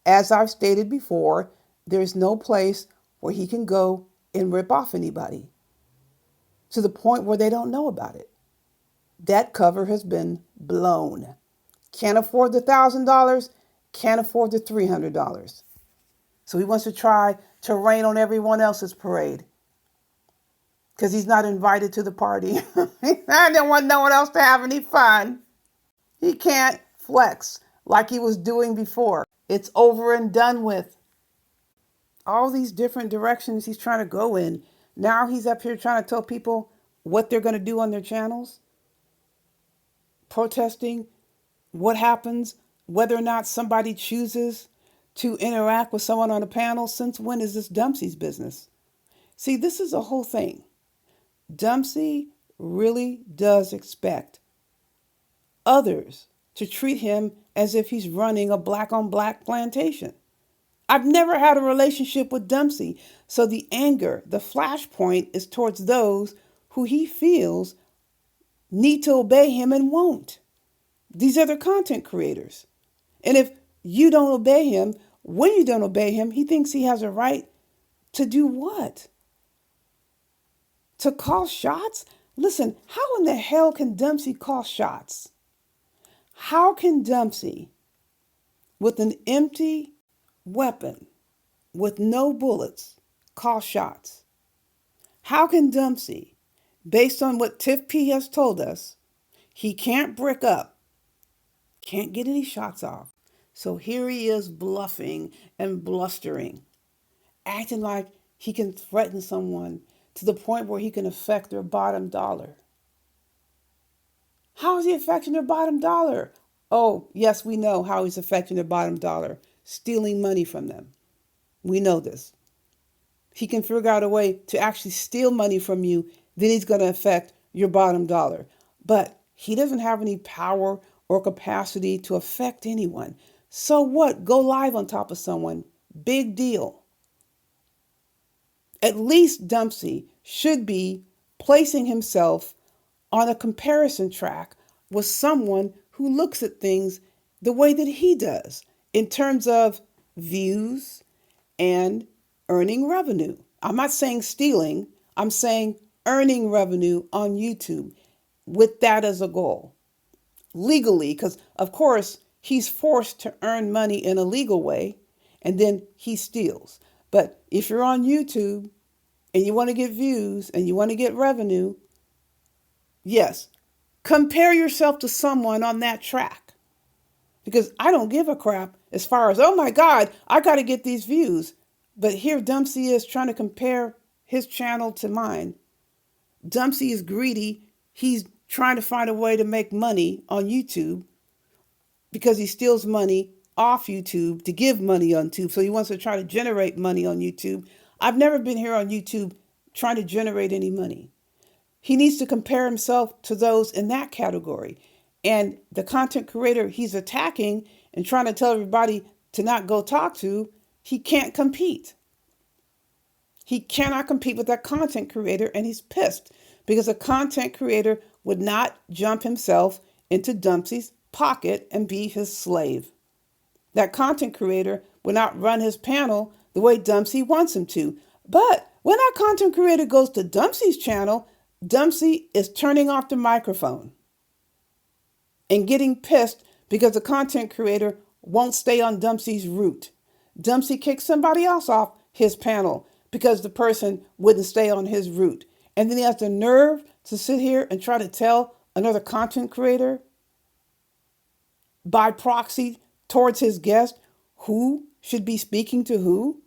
as I've stated before, there's no place where he can go and rip off anybody to the point where they don't know about it. That cover has been blown. Can't afford the $1,000, can't afford the $300. So he wants to try to rain on everyone else's parade because he's not invited to the party. I don't want no one else to have any fun. He can't flex like he was doing before. It's over and done with. All these different directions he's trying to go in. Now he's up here trying to tell people what they're going to do on their channels, protesting what happens, whether or not somebody chooses to interact with someone on a panel. Since when is this Dumpsey's business? See, this is a whole thing. Dumpsey really does expect others to treat him as if he's running a black on black plantation. I've never had a relationship with Dumpsey, so the anger, the flashpoint is towards those who he feels need to obey him and won't. These other content creators. And if you don't obey him, when you don't obey him, he thinks he has a right to do what? To call shots? Listen, how in the hell can Dumpsey call shots? How can Dumpsey, with an empty weapon, with no bullets, call shots? How can Dumpsey, based on what Tiff P has told us, he can't brick up, can't get any shots off. So here he is bluffing and blustering, acting like he can threaten someone to the point where he can affect their bottom dollar. How is he affecting their bottom dollar? Oh, yes, we know how he's affecting their bottom dollar. Stealing money from them. We know this. He can figure out a way to actually steal money from you, then he's going to affect your bottom dollar. But he doesn't have any power or capacity to affect anyone. So what? Go live on top of someone. Big deal. At least Dumpsey should be placing himself on a comparison track with someone who looks at things the way that he does in terms of views and earning revenue. I'm not saying stealing, I'm saying earning revenue on YouTube with that as a goal. Legally, because of course he's forced to earn money in a legal way and then he steals. But if you're on YouTube and you want to get views and you want to get revenue, yes, compare yourself to someone on that track. Because I don't give a crap as far as, oh my God, I got to get these views. But here Dumpsey is trying to compare his channel to mine. Dumpsey is greedy. He's trying to find a way to make money on YouTube because he steals money off YouTube to give money on YouTube. So he wants to try to generate money on YouTube. I've never been here on YouTube trying to generate any money. He needs to compare himself to those in that category. And the content creator he's attacking and trying to tell everybody to not go talk to, he can't compete. He cannot compete with that content creator, and he's pissed because a content creator would not jump himself into Dumpsey's pocket and be his slave. That content creator would not run his panel the way Dumpsey wants him to. But when that content creator goes to Dumpsey's channel, Dumpsey is turning off the microphone and getting pissed because the content creator won't stay on Dumpsey's route. Dumpsey kicks somebody else off his panel because the person wouldn't stay on his route. And then he has the nerve to sit here and try to tell another content creator by proxy towards his guest who should be speaking to who.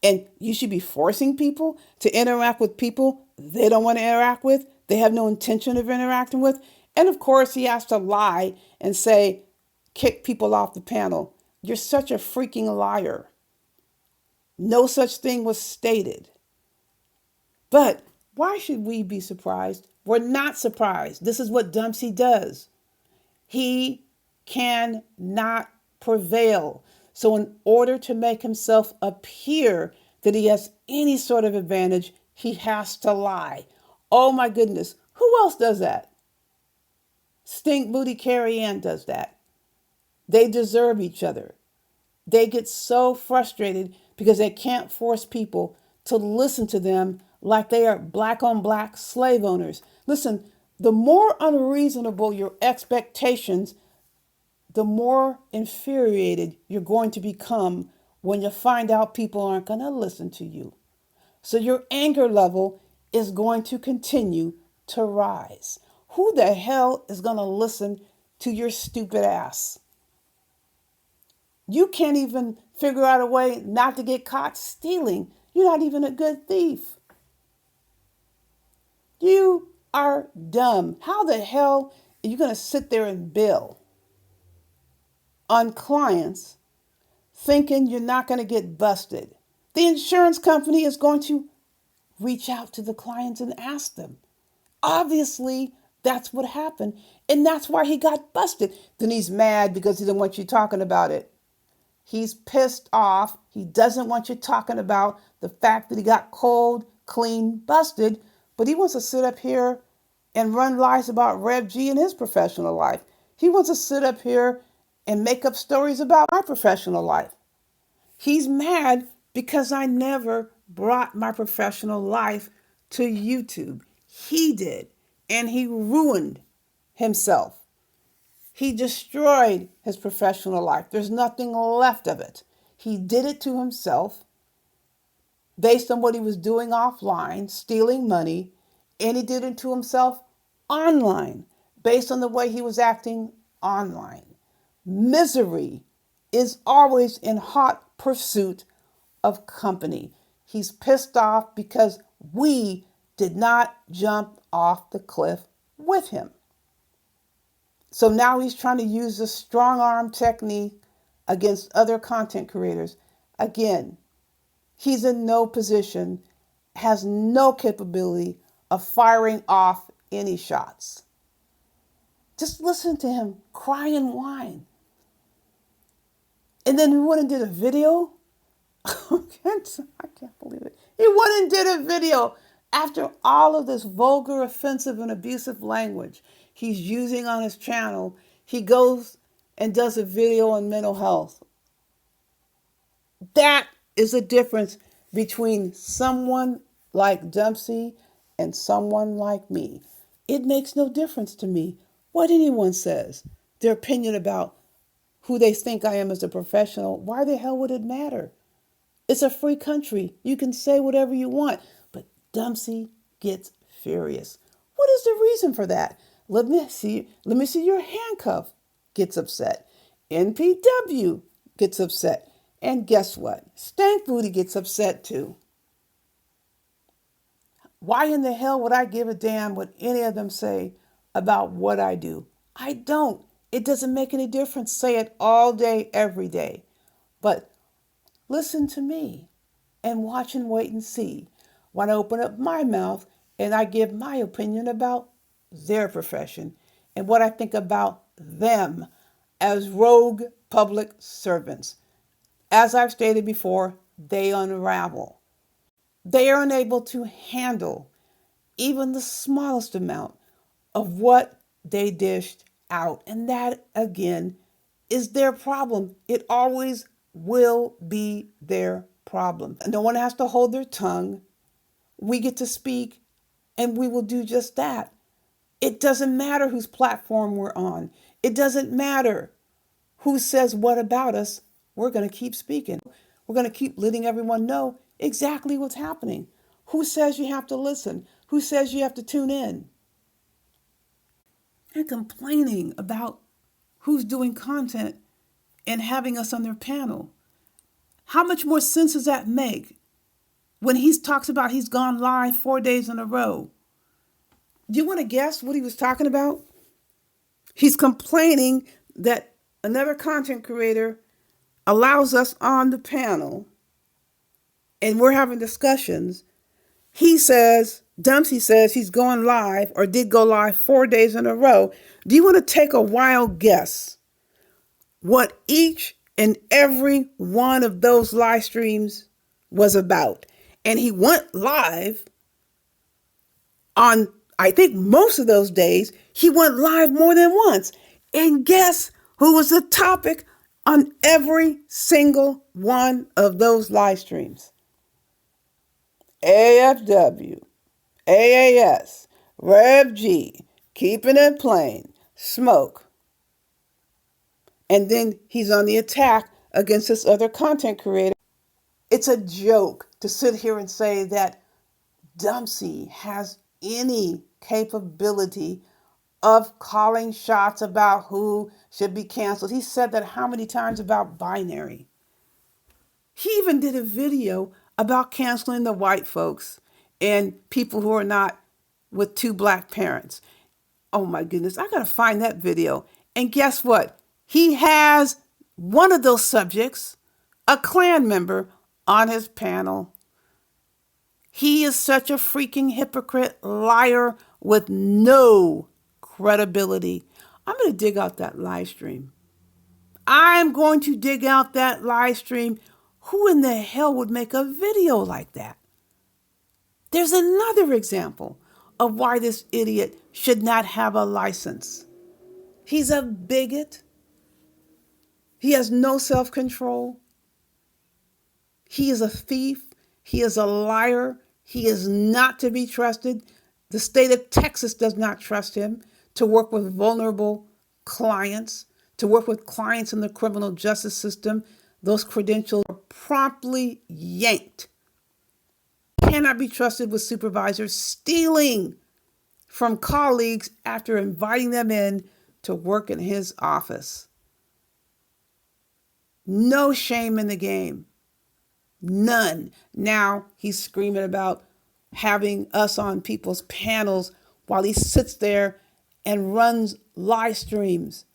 And you should be forcing people to interact with people they don't want to interact with, they have no intention of interacting with. And of course, he has to lie and say, kick people off the panel. You're such a freaking liar. No such thing was stated. But why should we be surprised? We're not surprised. This is what Dumpsey does. He cannot prevail. So in order to make himself appear that he has any sort of advantage, he has to lie. Oh my goodness. Who else does that? Stink Booty Carrie Ann does that. They deserve each other. They get so frustrated because they can't force people to listen to them like they are black on black slave owners. Listen, the more unreasonable your expectations, the more infuriated you're going to become when you find out people aren't going to listen to you. So your anger level is going to continue to rise. Who the hell is going to listen to your stupid ass? You can't even figure out a way not to get caught stealing. You're not even a good thief. You are dumb. How the hell are you going to sit there and bill on clients thinking you're not going to get busted? The insurance company is going to reach out to the clients and ask them. Obviously, that's what happened. And that's why he got busted. Then he's mad because he didn't want you talking about it. He's pissed off. He doesn't want you talking about the fact that he got cold, clean, busted. But he wants to sit up here and run lies about Rev G in his professional life. He wants to sit up here and make up stories about my professional life. He's mad because I never brought my professional life to YouTube. He did, and he ruined himself. He destroyed his professional life. There's nothing left of it. He did it to himself based on what he was doing offline, stealing money, and he did it to himself online based on the way he was acting online. Misery is always in hot pursuit of company. He's pissed off because we did not jump off the cliff with him. So now he's trying to use the strong arm technique against other content creators. Again, he's in no position, has no capability of firing off any shots. Just listen to him cry and whine. And then he went and did a video. I can't believe it. He went and did a video after all of this vulgar, offensive, and abusive language he's using on his channel. He goes and does a video on mental health. That is the difference between someone like Dempsey and someone like me. It makes no difference to me what anyone says, their opinion about who they think I am as a professional. Why the hell would it matter? It's a free country. You can say whatever you want. But Dempsey gets furious. What is the reason for that? Let me see your handcuff gets upset. NPW gets upset. And guess what? Stank Booty gets upset too. Why in the hell would I give a damn what any of them say about what I do? I don't. It doesn't make any difference. Say it all day, every day. But listen to me and watch and wait and see when I open up my mouth and I give my opinion about their profession and what I think about them as rogue public servants. As I've stated before, they unravel. They are unable to handle even the smallest amount of what they dished out. And that, again, is their problem. It always will be their problem. No one has to hold their tongue. We get to speak, and we will do just that. It doesn't matter whose platform we're on. It doesn't matter who says what about us. We're going to keep speaking. We're going to keep letting everyone know exactly what's happening. Who says you have to listen? Who says you have to tune in? And complaining about who's doing content and having us on their panel. How much more sense does that make when he talks about he's gone live 4 days in a row? Do you want to guess what he was talking about? He's complaining that another content creator allows us on the panel and we're having discussions. He says, Dempsey says he's going live or did go live 4 days in a row. Do you want to take a wild guess what each and every one of those live streams was about? And he went live on, I think most of those days, he went live more than once. And guess who was the topic on every single one of those live streams. AFW, AAS, Rev G, keeping it plain, smoke. And then he's on the attack against this other content creator. It's a joke to sit here and say that Limpsey has any capability of calling shots about who should be canceled. He said that how many times about binary? He even did a video about canceling the white folks and people who are not with two black parents. Oh my goodness, I gotta find that video. And guess what? He has one of those subjects, a Klan member, on his panel. He is such a freaking hypocrite, liar with no credibility. I'm going to dig out that live stream. I'm going to dig out that live stream. Who in the hell would make a video like that? There's another example of why this idiot should not have a license. He's a bigot. He has no self-control. He is a thief. He is a liar. He is not to be trusted. The state of Texas does not trust him to work with vulnerable clients, to work with clients in the criminal justice system. Those credentials are promptly yanked. He cannot be trusted with supervisors stealing from colleagues after inviting them in to work in his office. No shame in the game. None. Now he's screaming about having us on people's panels while he sits there and runs live streams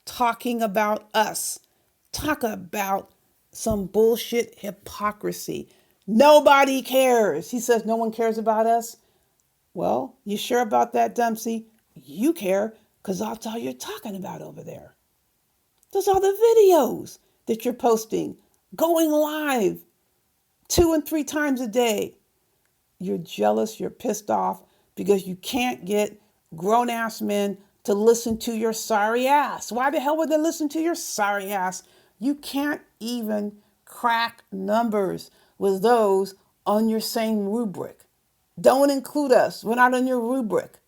talking about us. Talk about some bullshit hypocrisy. Nobody cares. He says no one cares about us. Well, you sure about that, Limpsey? You care, because that's all you're talking about over there. Those are the videos that you're posting, going live 2 and 3 times a day. You're jealous, you're pissed off because you can't get grown-ass men to listen to your sorry ass. Why the hell would they listen to your sorry ass? You can't even crack numbers with those on your same rubric. Don't include us. We're not on your rubric.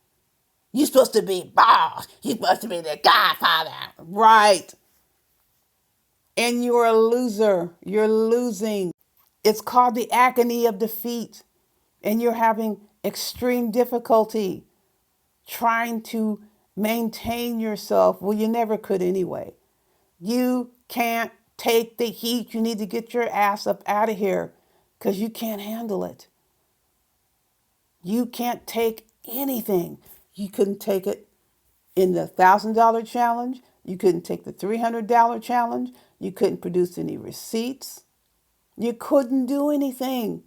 You're supposed to be boss. You're supposed to be the godfather. Right. And you're a loser. You're losing. It's called the agony of defeat. And you're having extreme difficulty trying to maintain yourself. Well, you never could anyway. You can't take the heat. You need to get your ass up out of here because you can't handle it. You can't take anything. You couldn't take it in the $1,000 challenge. You couldn't take the $300 challenge. You couldn't produce any receipts. You couldn't do anything.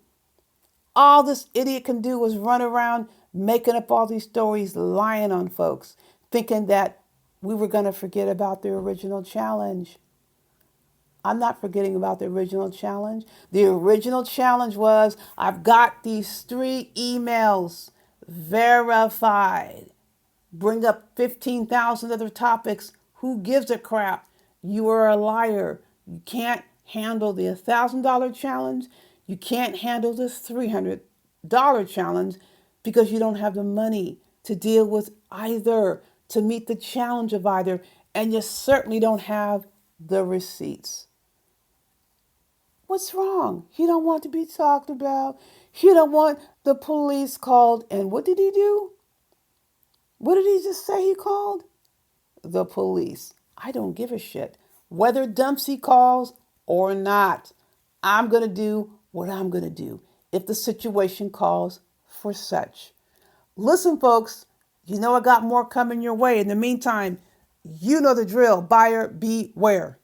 All this idiot can do is run around making up all these stories, lying on folks, thinking that we were going to forget about the original challenge. I'm not forgetting about the original challenge. The original challenge was, I've got these 3 emails verified. Bring up 15,000 other topics. Who gives a crap? You are a liar. You can't handle the $1,000 challenge. You can't handle the $300 challenge because you don't have the money to deal with either, to meet the challenge of either, and you certainly don't have the receipts. What's wrong? He don't want to be talked about. He don't want the police called. And what did he do? What did he just say he called? The police. I don't give a shit whether Limpsey calls or not. I'm going to do what I'm going to do if the situation calls for such. Listen, folks, you know I got more coming your way. In the meantime, you know the drill. Buyer beware.